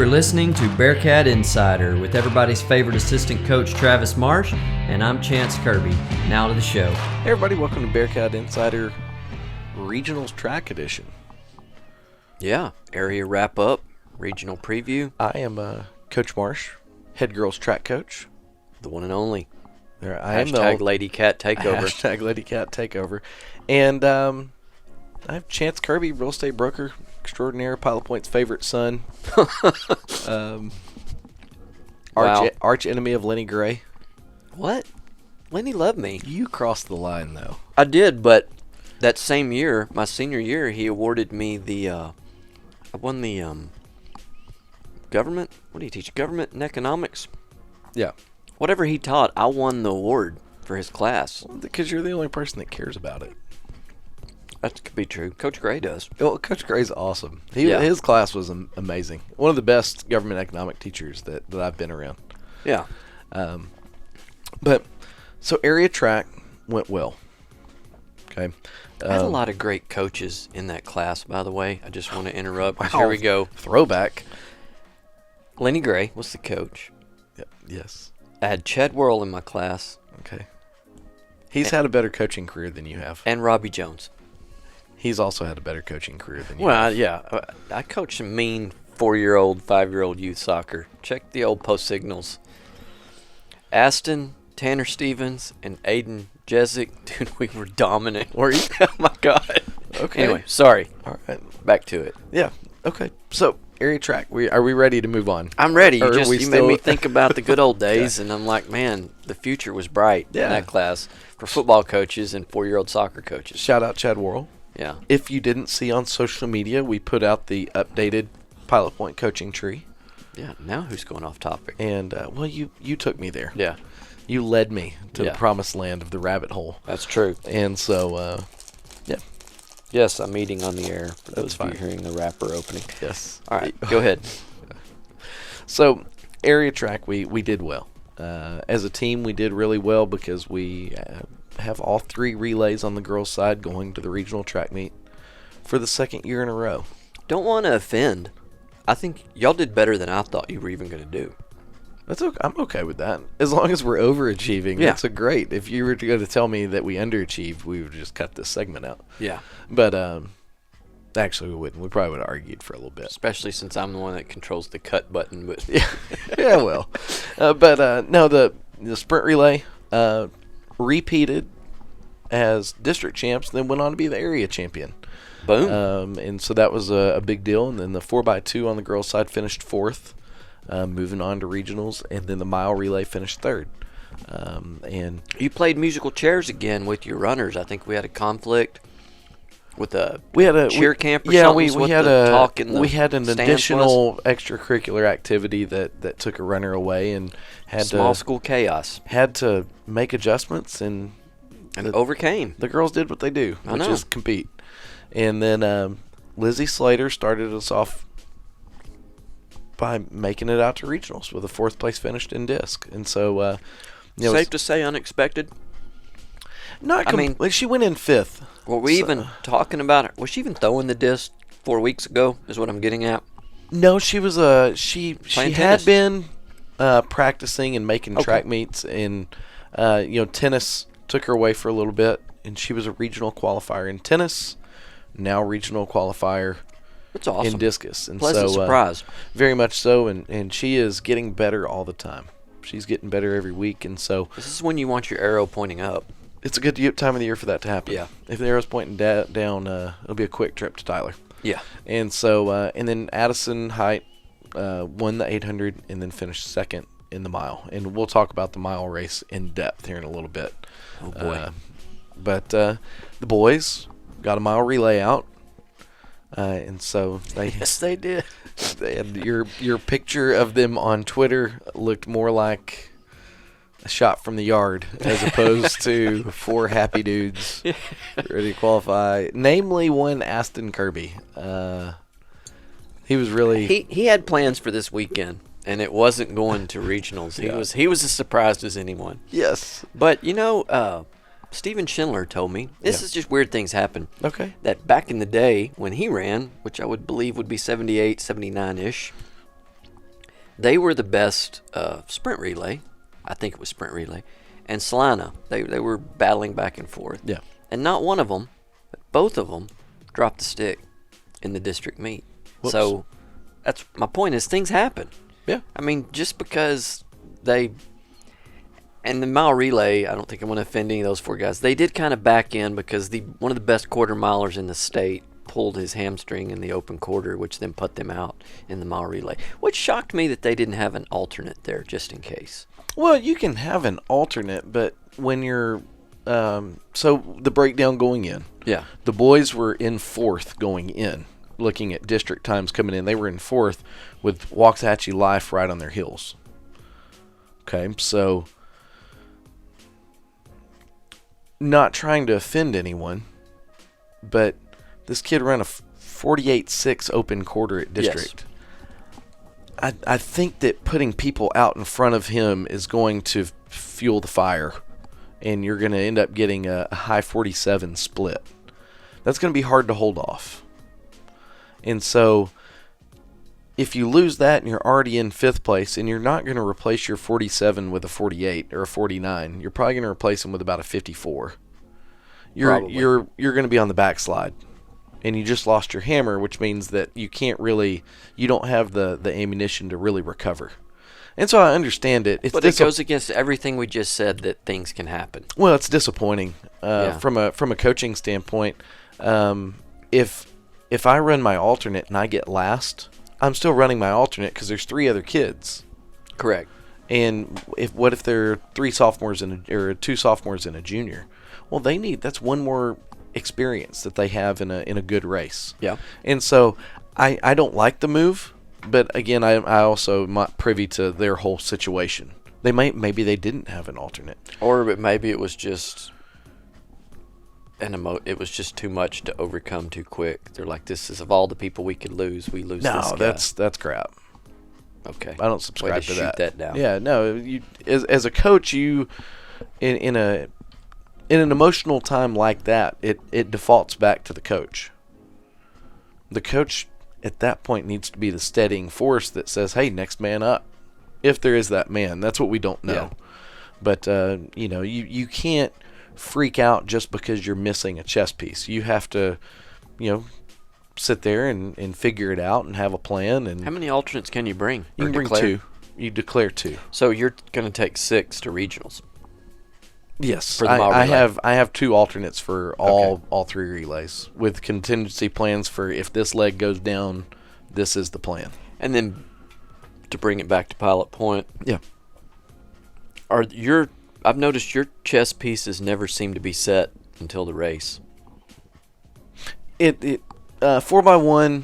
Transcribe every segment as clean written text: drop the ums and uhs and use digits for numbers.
are listening to Bearcat Insider with everybody's favorite assistant coach, Travis Marsh, and I'm Chance Kirby. Now to the show. Hey everybody, welcome to Bearcat Insider Regionals Track Edition. Yeah, area wrap-up, regional preview. I am Coach Marsh, head girls track coach. The one and only. There, I am Hashtag the Lady Cat Takeover. Hashtag Lady Cat Takeover. And I have Chance Kirby, real estate broker extraordinaire, Pilot Point's favorite son. Arch enemy of Lenny Gray. What? Lenny loved me. You crossed the line, though. I did, but that same year, my senior year, he awarded me the, I won the government, what do you teach, government and economics? Yeah. Whatever he taught, I won the award for his class. Well, because you're the only person that cares about it. That could be true. Coach Gray does. Well, Coach Gray's awesome. His class was amazing. One of the best government economic teachers that I've been around. Yeah. But so area track went well. Okay. I had a lot of great coaches in that class, by the way. I just want to interrupt. Wow. Here we go. Throwback. Lenny Gray was the coach. Yep. Yes. I had Chad Worrell in my class. Okay. He's had a better coaching career than you have. And Robbie Jones. He's also had a better coaching career than you Well, have. yeah. I coached some mean 4-year-old, 5-year-old youth soccer. Check the old post signals. Aston, Tanner Stevens, and Aiden Jezik. Dude, we were dominant. Were you? Oh, my God. Okay. Anyway, sorry. All right. Back to it. Yeah. Okay. So area track. Are we ready to move on? I'm ready. You made me think about the good old days, and I'm like, man, the future was bright in that class for football coaches and 4-year-old soccer coaches. Shout out Chad Worrell. Yeah. If you didn't see on social media, we put out the updated Pilot Point coaching tree. Yeah. Now who's going off topic? And, well, you took me there. Yeah. You led me to the promised land of the rabbit hole. That's true. And so, yeah. Yes, I'm eating on the air for That's those of you fine. hearing the wrapper opening. Yes. All right, go ahead. So, area track, we did well. As a team, we did really well because we have all 3 relays on the girls' side going to the regional track meet for the second year in a row. Don't want to offend. I think y'all did better than I thought you were even going to do. That's okay. I'm okay with that. As long as we're overachieving, Yeah. that's a great. If you were to go to tell me that we underachieved, we would just cut this segment out. Yeah. But actually, we wouldn't. We probably would have argued for a little bit. Especially since I'm the one that controls the cut button. But Yeah, well. But no, the sprint relay repeated as district champs, then went on to be the area champion. Boom. And so that was a big deal. And then the 4x2 on the girls' side finished 4th, moving on to regionals. And then the mile relay finished 3rd. And you played musical chairs again with your runners. I think we had a conflict with a cheer camp or something. We had an stands additional extracurricular activity that took a runner away and had small school chaos. Had to make adjustments and overcame. The girls did what they do, I which know. is compete. And then Lizzie Slater started us off by making it out to regionals with a 4th place finished in disc. And so, safe to say, unexpected. She went in 5th. Were we even talking about it? Was she even throwing the disc 4 weeks ago? Is what I'm getting at. No, she was she had been practicing and making track meets, and tennis took her away for a little bit, and she was a regional qualifier in tennis, now regional qualifier. That's awesome. In discus. And pleasant surprise. Very much so, and she is getting better all the time. She's getting better every week, and so this is when you want your arrow pointing up. It's a good time of the year for that to happen. Yeah. If the arrow's pointing down, it'll be a quick trip to Tyler. Yeah. And so, and then Addison Height won the 800 and then finished 2nd in the mile. And we'll talk about the mile race in depth here in a little bit. Oh, boy. But the boys got a mile relay out. And so yes, they did. They had your picture of them on Twitter looked more like a shot from the yard as opposed to 4 happy dudes ready to qualify. Namely, one Aston Kirby. He was really he had plans for this weekend, and it wasn't going to regionals. He was as surprised as anyone. Yes, but Steven Schindler told me, this is just weird things happen. Okay. That back in the day when he ran, which I would believe would be 78, 79-ish, They were the best sprint relay. I think it was sprint relay. And Salina, they were battling back and forth. Yeah. And not one of them, but both of them dropped the stick in the district meet. Whoops. So that's my point is things happen. Yeah. I mean, just because they – and the mile relay, I don't think I want to offend any of those 4 guys. They did kind of back in because one of the best quarter milers in the state pulled his hamstring in the open quarter, which then put them out in the mile relay, which shocked me that they didn't have an alternate there just in case. Well, you can have an alternate, but when you're so the breakdown going in. Yeah. The boys were in 4th going in, looking at district times coming in. They were in 4th with Waxahachie Life right on their heels. Okay, so not trying to offend anyone, but this kid ran a 48.6 open quarter at district. Yes. I think that putting people out in front of him is going to fuel the fire, and you're going to end up getting a high 47 split. That's going to be hard to hold off. And so if you lose that and you're already in 5th place, and you're not going to replace your 47 with a 48 or a 49, you're probably going to replace him with about a 54. You're going to be on the backslide. And you just lost your hammer, which means that you don't have the ammunition to really recover. And so I understand it. But it goes against everything we just said that things can happen. Well, it's disappointing from a coaching standpoint. If I run my alternate and I get last, I'm still running my alternate because there's 3 other kids. Correct. And what if there are 3 sophomores or 2 sophomores and a junior? Well, that's one more experience that they have in a good race. Yeah. And so I don't like the move, but again, I also am not privy to their whole situation. Maybe they didn't have an alternate, or maybe it was just it was just too much to overcome too quick. They're like, this is of all the people we could lose, we lose this guy. No, that's crap. Okay. I don't subscribe to that. Shoot that down. Yeah, no, you as a coach, you in an emotional time like that, it defaults back to the coach. The coach at that point needs to be the steadying force that says, hey, next man up. If there is that man. That's what we don't know. Yeah. But, you can't freak out just because you're missing a chess piece. You have to, sit there and figure it out and have a plan. And how many alternates can you bring? You can bring 2. You declare 2. So you're going to take 6 to regionals. Yes, for the I have 2 alternates for all 3 relays with contingency plans for if this leg goes down, this is the plan. And then to bring it back to Pilot Point, yeah, I've noticed your chess pieces never seem to be set until the race. 4x1,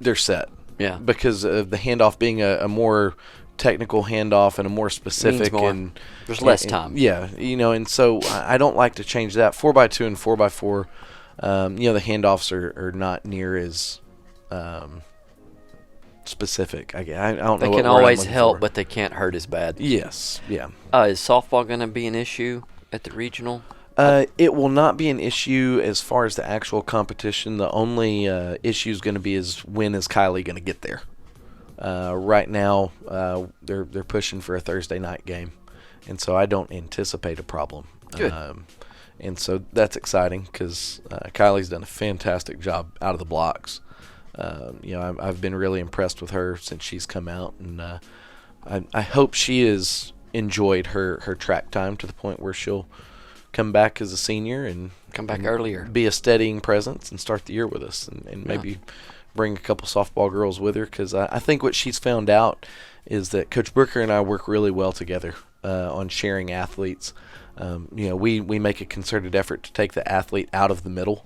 they're set. Yeah, because of the handoff being a more technical handoff and a more specific and there's less time. Yeah, and so I don't like to change that. 4x2 and 4x4, the handoffs are not near as specific. I don't know. They can always help, but they can't hurt as bad. Yes, yeah. Is softball going to be an issue at the regional? It will not be an issue as far as the actual competition. The only issue is going to be is when is Kylie going to get there. Right now, they're pushing for a Thursday night game, and so I don't anticipate a problem. Good. And so that's exciting because Kylie's done a fantastic job out of the blocks. I've been really impressed with her since she's come out, and I hope she has enjoyed her track time to the point where she'll come back as a senior and come back earlier, be a steadying presence, and start the year with us, and maybe bring a couple softball girls with her, because I think what she's found out is that Coach Booker and I work really well together on sharing athletes. We make a concerted effort to take the athlete out of the middle,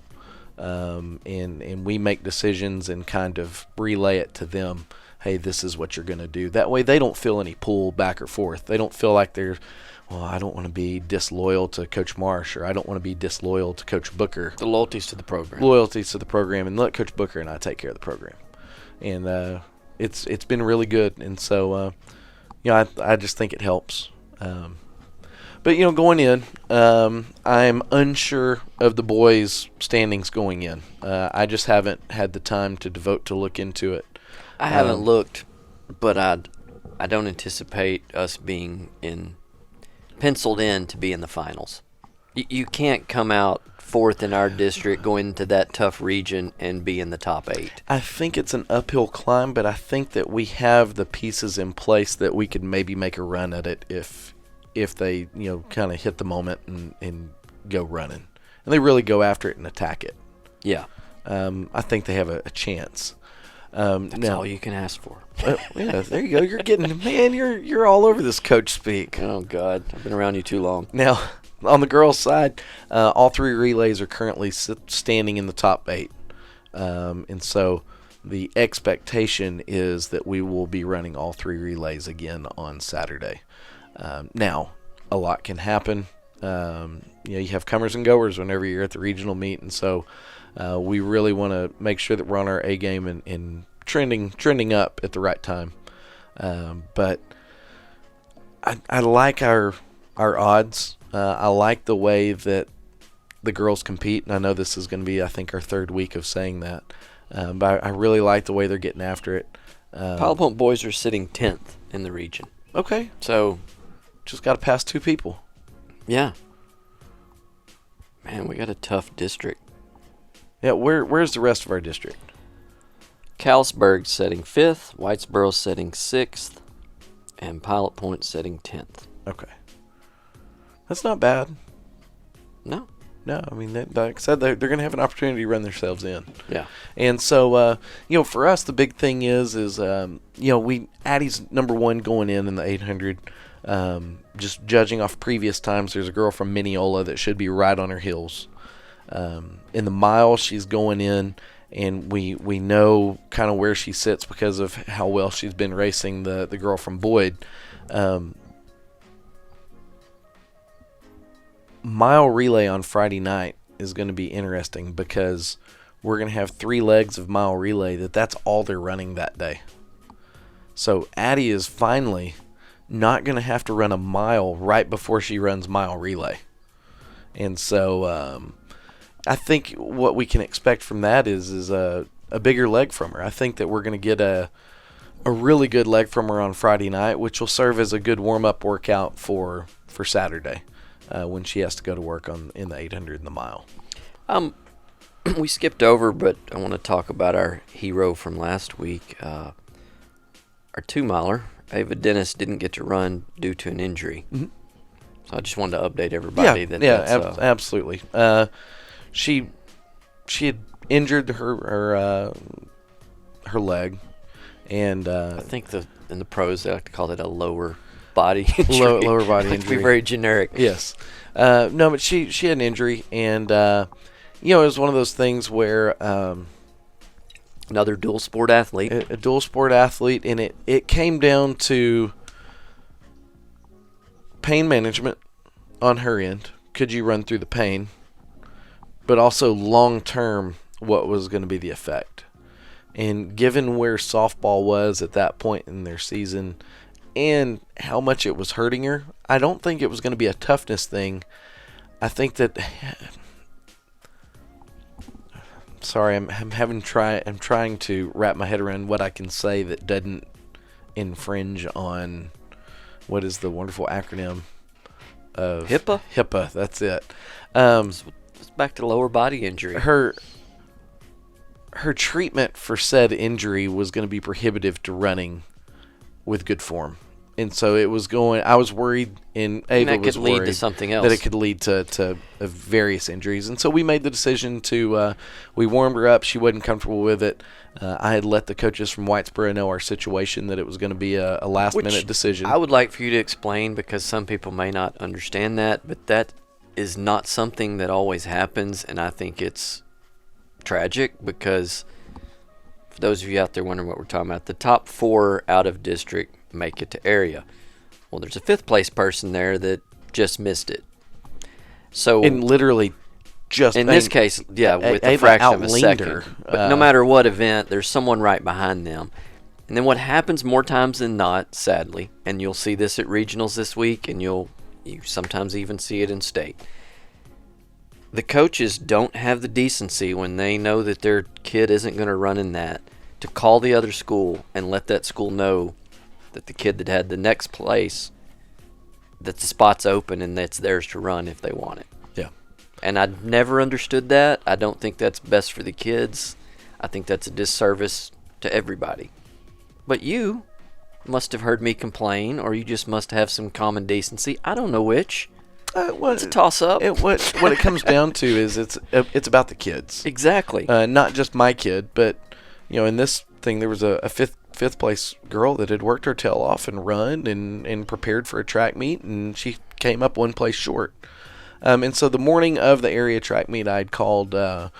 and we make decisions and kind of relay it to them. Hey, this is what you're going to do. That way they don't feel any pull back or forth. They don't feel like I don't want to be disloyal to Coach Marsh, or I don't want to be disloyal to Coach Booker. The loyalties to the program. Loyalties to the program, and let Coach Booker and I take care of the program. And it's been really good. And so, I just think it helps. But, going in, I'm unsure of the boys' standings going in. I just haven't had the time to devote to look into it. I haven't looked, but I don't anticipate us being penciled in to be in the finals. You can't come out fourth in our district, go into that tough region, and be in the top 8. I think it's an uphill climb, but I think that we have the pieces in place that we could maybe make a run at it if they, kind of hit the moment and go running. And they really go after it and attack it. Yeah. I think they have a chance. That's now, all you can ask for. Yeah, there you go. You're getting, man, you're all over this coach speak. Oh, God. I've been around you too long. Now, on the girls' side, all 3 relays are currently standing in the top 8. And so the expectation is that we will be running all 3 relays again on Saturday. Now, a lot can happen. You have comers and goers whenever you're at the regional meet, and so we really want to make sure that we're on our A game and trending up at the right time. But I like our odds. I like the way that the girls compete, and I know this is going to be, I think, our 3rd week of saying that. But I really like the way they're getting after it. Pilot Point boys are sitting 10th in the region. Okay. So, just got to pass 2 people. Yeah. Man, we got a tough district. Yeah, where's the rest of our district? Calsburg's setting 5th, Whitesboro setting 6th, and Pilot Point setting 10th. Okay. That's not bad. No. No, I mean, like I said, they're going to have an opportunity to run themselves in. Yeah. And so, for us, the big thing is Addie's number 1 going in the 800. Just judging off previous times, there's a girl from Mineola that should be right on her heels. In the mile, she's going in, and we know kind of where she sits because of how well she's been racing the girl from Boyd. Mile relay on Friday night is going to be interesting because we're going to have 3 legs of mile relay that's all they're running that day. So Addie is finally not going to have to run a mile right before she runs mile relay. And so I think what we can expect from that is a bigger leg from her. I think that we're going to get a really good leg from her on Friday night, which will serve as a good warm-up workout for Saturday when she has to go to work in the 800 and the mile. We skipped over, but I want to talk about our hero from last week. Our 2-miler, Ava Dennis, didn't get to run due to an injury. Mm-hmm. So I just wanted to update everybody. Absolutely. She had injured her leg, and I think in the pros they like to call it a lower body injury. Lower body injury. To be very generic. Yes. No, but she had an injury, and it was one of those things where another dual sport athlete. A dual sport athlete, and it came down to pain management on her end. Could you run through the pain? But also long term, what was going to be the effect? And given where softball was at that point in their season and how much it was hurting her, I don't think it was going to be a toughness thing. I think that sorry, I'm trying to wrap my head around what I can say that doesn't infringe on what is the wonderful acronym of HIPAA. HIPAA, that's it. It's back to lower body injury. Her treatment for said injury was going to be prohibitive to running with good form. And so it was going. I was worried, and Ava was worried lead to something else. that it could lead to various injuries. And so we made the decision to. We warmed her up. She wasn't comfortable with it. I had let the coaches from Whitesboro know our situation, that it was going to be a last-minute decision. I would like for you to explain, because some people may not understand that, but that is not something that always happens, and I think it's tragic because, for those of you out there wondering what we're talking about, the top 4 out of district make it to area. Well, there's a 5th place person there that just missed it. So, and literally just in this case, with a fraction of a second. But no matter what event, there's someone right behind them. And then what happens more times than not, sadly, and you'll see this at regionals this week, and you sometimes even see it in state. The coaches don't have the decency, when they know that their kid isn't going to run in that, to call the other school and let that school know that the kid that had the next place, that the spot's open and that's theirs to run if they want it. Yeah. And I never understood that. I don't think that's best for the kids. I think that's a disservice to everybody. But you must have heard me complain, or you just must have some common decency. I don't know which. It's a toss-up. What it comes down to is it's about the kids. Exactly. Not just my kid, but in this thing there was a fifth place girl that had worked her tail off and run and prepared for a track meet, and she came up one place short. And so the morning of the area track meet, I'd called up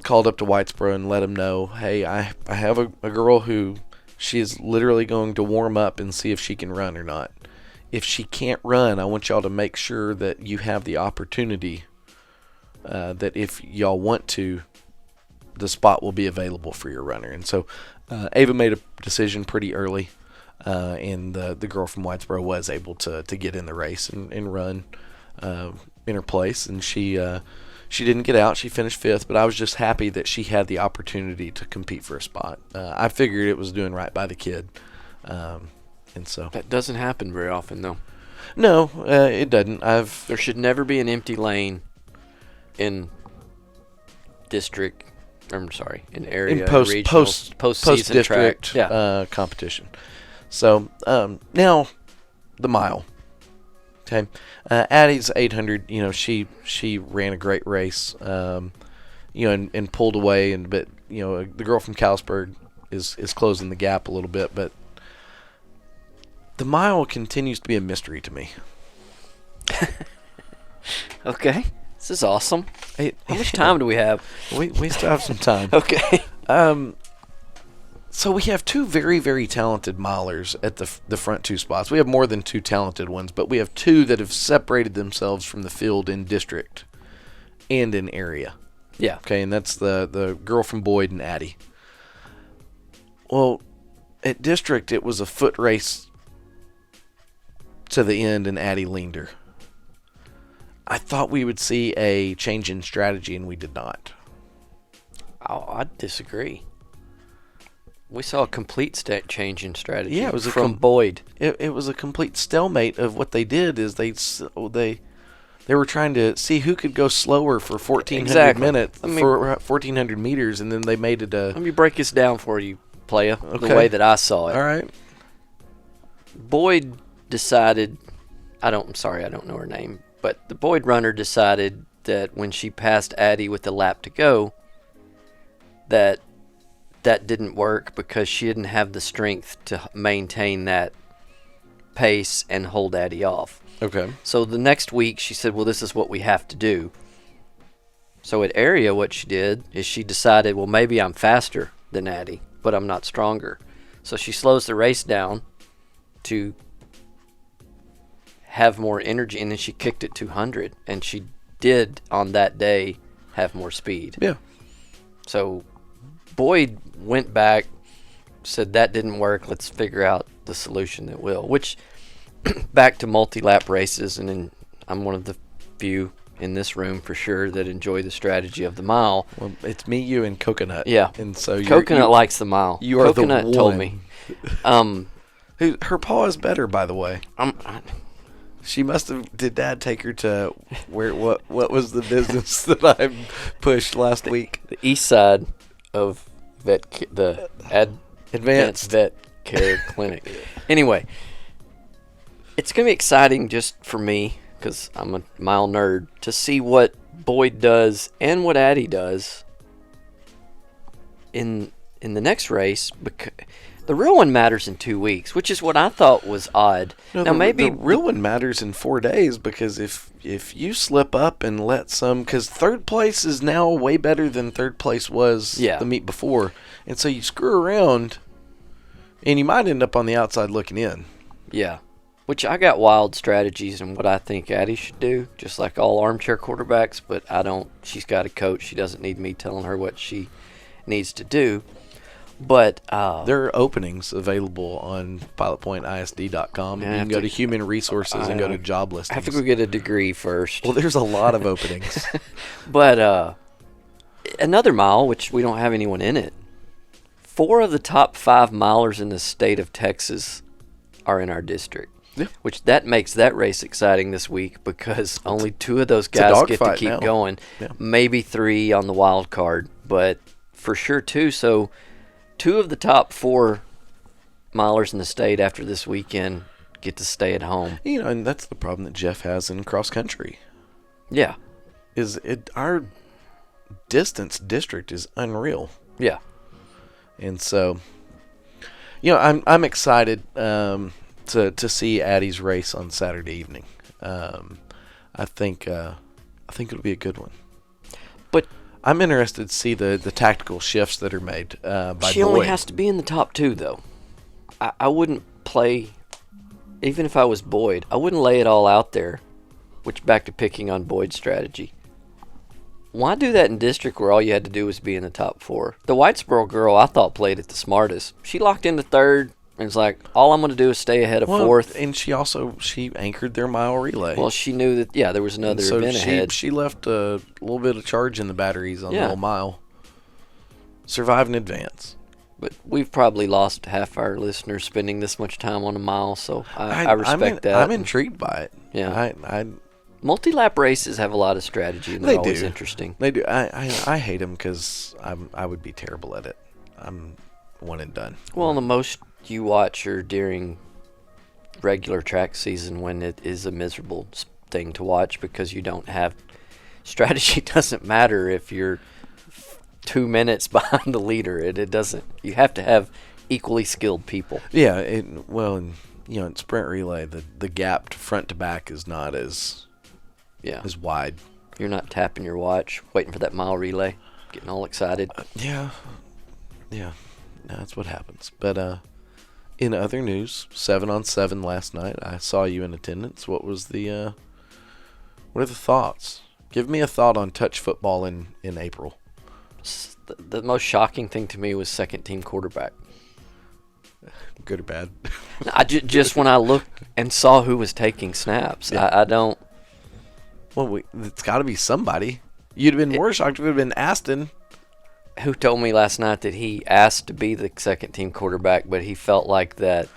to Whitesboro and let them know, hey, I have a girl who she is literally going to warm up and see if she can run or not. If she can't run, I want y'all to make sure that you have the opportunity, that if y'all want to, the spot will be available for your runner. And so Ava made a decision pretty early, and the girl from Whitesboro was able to get in the race and run in her place. And she didn't get out. She finished 5th, but I was just happy that she had the opportunity to compete for a spot. I figured it was doing right by the kid. And so that doesnin happen very often, though. No, it doesn't. There should never be an empty lane in district. I'm sorry, in area, in post-season district competition. So now the mile. Okay, Addie's 800. She ran a great race. And pulled away, but the girl from Kalispberg is closing the gap a little bit, but the mile continues to be a mystery to me. Okay, this is awesome. How much time do we have? We still have some time. Okay. So we have 2 very, very talented milers at the front 2 spots. We have more than 2 talented ones, but we have 2 that have separated themselves from the field in district and in area. Yeah. Okay, and that's the girl from Boyd and Addie. Well, at district, it was a foot race to the end, and Addie leaned her. I thought we would see a change in strategy, and we did not. Oh, I disagree. We saw a complete change in strategy. Yeah, it was from Boyd. It was a complete stalemate of what they did. Is they were trying to see who could go slower for 1,400 minutes, for 1,400 meters, and then they made it a. Let me break this down for you, playa. Okay. The way that I saw it. All right. Boyd decided. I'm sorry, I don't know her name, but the Boyd runner decided that when she passed Addie with the lap to go, that didn't work because she didn't have the strength to maintain that pace and hold Addie off. Okay. So the next week she said, well, this is what we have to do. So at area, what she did is she decided, well, maybe I'm faster than Addie, but I'm not stronger. So she slows the race down to have more energy, and then she kicked it 200, and she did on that day have more speed. Yeah. So Boyd went back, said that didn't work. Let's figure out the solution that will. Which, back to multi-lap races, and then I'm one of the few in this room for sure that enjoy the strategy of the mile. Well, it's me, you, and Coconut. Yeah, and so Coconut likes the mile. You are Coconut the one. told me. Her paw is better, by the way. She must have. Did Dad take her to where? What was the business that I pushed last week? The east side of the Advanced Vet Care Clinic. Anyway, it's gonna be exciting just for me because I'm a mile nerd to see what Boyd does and what Addie does in the next race, because the real one matters in 2 weeks, which is what I thought was odd. No, the real one matters in 4 days, because if you slip up and let some, because third place is now way better than third place was the meet before, and so you screw around, and you might end up on the outside looking in. Yeah, which I got wild strategies and what I think Addie should do, just like all armchair quarterbacks, but I don't. She's got a coach. She doesn't need me telling her what she needs to do. But there are openings available on pilotpointisd.com. You can go to human resources and go to job listings. I have to go get a degree first. Well, there's a lot of openings. But another mile, which we don't have anyone in it, 4 of the top 5 milers in the state of Texas are in our district. Yeah. Which that makes that race exciting this week because only 2 of those guys get to keep going. Yeah. Maybe 3 on the wild card, but for sure 2. So 2 of the top 4 milers in the state after this weekend get to stay at home. And that's the problem that Jeff has in cross country. Yeah. Our distance district is unreal. Yeah. And so, I'm excited to see Addie's race on Saturday evening. I think it'll be a good one. But I'm interested to see the tactical shifts that are made by she Boyd. only has to be in the top 2, though. I wouldn't play, even if I was Boyd, I wouldn't lay it all out there, which back to picking on Boyd's strategy. Why do that in district where all you had to do was be in the top 4? The Whitesboro girl I thought played it the smartest. She locked into 3rd and was like, all I'm going to do is stay ahead of 4th. And she anchored their mile relay. Well, she knew that, there was another event ahead. She left a little bit of charge in the batteries on the whole mile. Survive in advance. But we've probably lost half our listeners spending this much time on a mile, so I respect that. I'm intrigued by it. Yeah. Multi-lap races have a lot of strategy, and they're always interesting. They do. I hate them because I would be terrible at it. I'm one and done. Well, the most you watch are during regular track season when it is a miserable thing to watch because you don't have strategy. Doesn't matter if you're 2 minutes behind the leader. It doesn't. You have to have equally skilled people. Yeah. In sprint relay, the gap to front to back is not as wide. You're not tapping your watch, waiting for that mile relay, getting all excited. Yeah. That's what happens. But in other news, 7-on-7 last night. I saw you in attendance. What are the thoughts? Give me a thought on touch football in April. The most shocking thing to me was second team quarterback. Good or bad? Just when I looked and saw who was taking snaps, I don't. Well, it's got to be somebody. You'd have been more shocked if it had been Aston. Who told me last night that he asked to be the second team quarterback, but he felt like that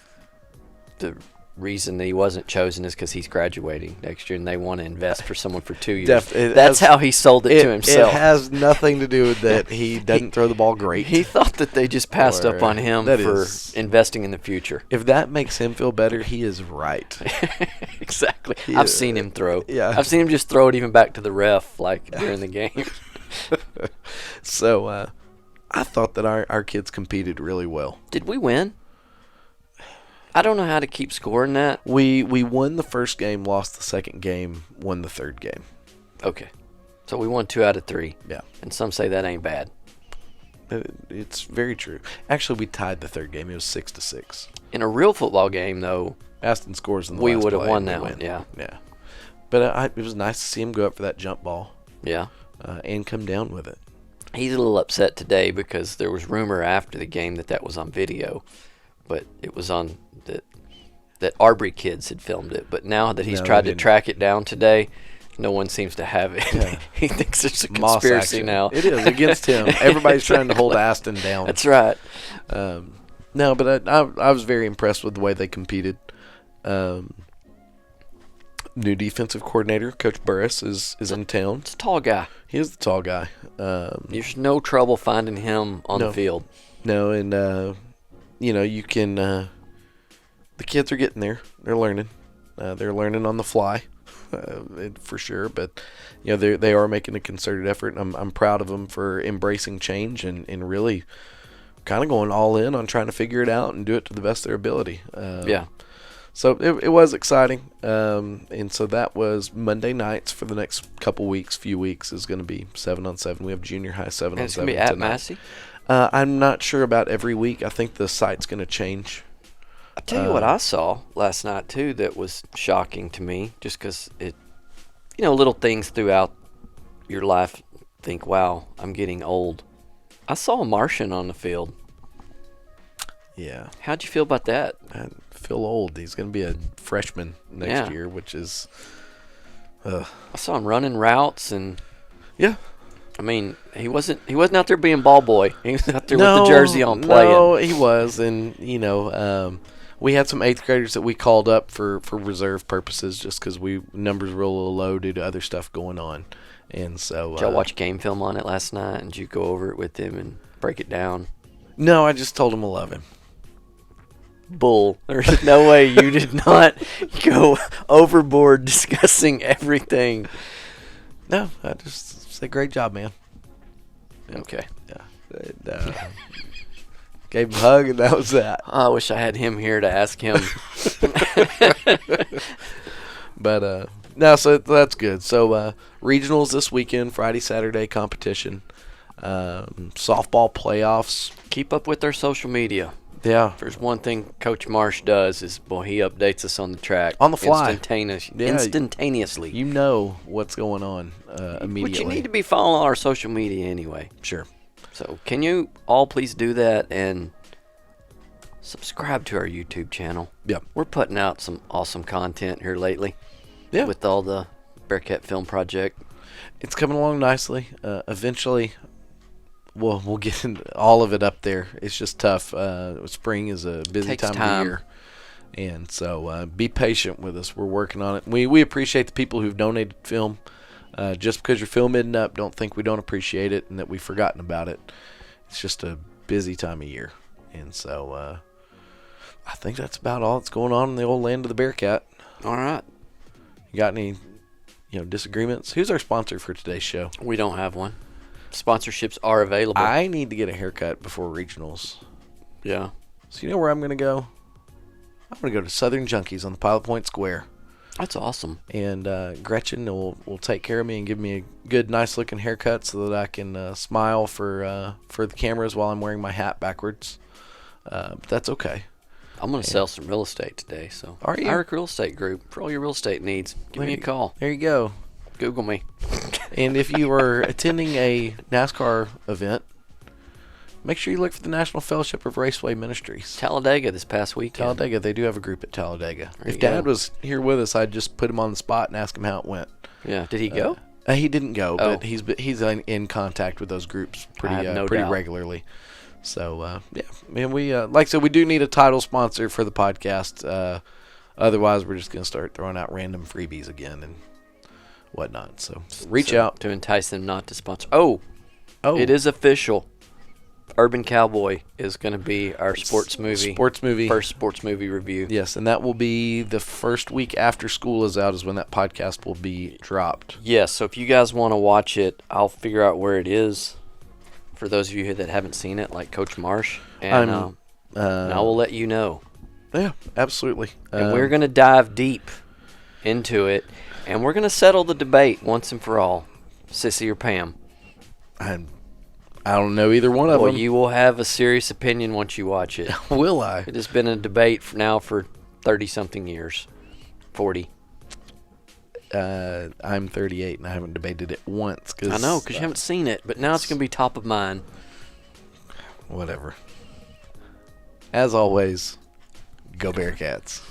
the reason that he wasn't chosen is because he's graduating next year and they want to invest for someone for 2 years. That's how he sold it to himself. It has nothing to do with that he doesn't throw the ball great. He thought that they just passed up on him for investing in the future. If that makes him feel better, he is right. Exactly. I've seen him throw. Yeah. I've seen him just throw it even back to the ref like during the game. So I thought that our kids competed really well. Did we win? I don't know how to keep scoring that. We won the first game, lost the second game, won the third game. Okay. So we won 2 out of 3. Yeah. And some say that ain't bad. It's very true. Actually, we tied the third game. It was 6-6. In a real football game, though, Aston scores in the we last would have play won and that we one. win. Yeah. But it was nice to see him go up for that jump ball. Yeah. And come down with it. He's a little upset today because there was rumor after the game that was on video, but it was on that Arbery kids had filmed it. But now that he's tried to track it down today, no one seems to have it. Yeah. He thinks it's a conspiracy now. It is against him. Everybody's trying to hold Aston down. That's right. No, but I was very impressed with the way they competed. New defensive coordinator, Coach Burris, is in town. It's a tall guy. He is the tall guy. There's no trouble finding him on the field. No, and you can. The kids are getting there. They're learning. They're learning on the fly, for sure. But they are making a concerted effort. And I'm proud of them for embracing change and really kind of going all in on trying to figure it out and do it to the best of their ability. So it was exciting. And so that was Monday nights for the next few weeks is going to be 7-on-7. We have junior high 7-on-7 and it's going to be at Massey? I'm not sure about every week. I think the site's going to change. I'll tell you what I saw last night, too, that was shocking to me, just because little things throughout your life think, wow, I'm getting old. I saw a Martian on the field. Yeah. How'd you feel about that? I feel old. He's going to be a freshman next year, which is... I saw him running routes and... Yeah. I mean, he wasn't out there being ball boy. He was out there with the jersey on playing. No, he was, and we had some 8th graders that we called up for reserve purposes, just because numbers were a little low due to other stuff going on, and so. Did y'all watch game film on it last night? And did you go over it with him and break it down? No, I just told him I love him. Bull. There's no way you did not go overboard discussing everything. No, I just said great job, man. Okay. Yeah. And, gave him a hug, and that was that. I wish I had him here to ask him. But no, so that's good. So regionals this weekend, Friday, Saturday competition, softball playoffs. Keep up with our social media. Yeah. If there's one thing Coach Marsh does is, he updates us on the track. On the fly. Instantaneously. You know what's going on immediately. But you need to be following our social media anyway. Sure. So can you all please do that and subscribe to our YouTube channel? Yeah. We're putting out some awesome content here lately. Yeah. With all the Bearcat Film Project. It's coming along nicely. Eventually, we'll get all of it up there. It's just tough. Spring is a busy time of the year. And so be patient with us. We're working on it. We appreciate the people who've donated film. Just because your film isn't up, don't think we don't appreciate it and that we've forgotten about it. It's just a busy time of year. And so I think that's about all that's going on in the old land of the Bearcat. All right. You got any disagreements? Who's our sponsor for today's show? We don't have one. Sponsorships are available. I need to get a haircut before regionals. Yeah. So you know where I'm going to go? I'm going to go to Southern Junkies on the Pilot Point Square. That's awesome. And Gretchen will take care of me and give me a good, nice-looking haircut so that I can smile for the cameras while I'm wearing my hat backwards. But that's okay. I'm going to sell some real estate today. So Are you? Iric Real Estate Group. For all your real estate needs, give me a call. There you go. Google me. And if you are attending a NASCAR event, make sure you look for the National Fellowship of Raceway Ministries. Talladega this past weekend. Talladega, they do have a group at Talladega. There If you Dad go. was here with us, I'd just put him on the spot and ask him how it went. Yeah. Did he go? He didn't go, but Oh. he's in contact with those groups I have no pretty doubt. regularly. So yeah, man, we like I said, we do need a title sponsor for the podcast. Otherwise, we're just gonna start throwing out random freebies again and whatnot. So reach out to entice them not to sponsor. Oh, Oh, it is official. Urban Cowboy is going to be our sports movie. First sports movie review. Yes, and that will be the first week after school is out is when that podcast will be dropped. Yes, so if you guys want to watch it, I'll figure out where it is for those of you that haven't seen it, like Coach Marsh, and I will let you know. Yeah, absolutely. And we're going to dive deep into it, and we're going to settle the debate once and for all, Sissy or Pam. I don't know either one of Well, them. you will have a serious opinion once you watch it. Will I? It has been a debate for 30-something years. 40. I'm 38 and I haven't debated it once. I know, because you haven't seen it, but now it's going to be top of mind. Whatever. As always, go Bearcats.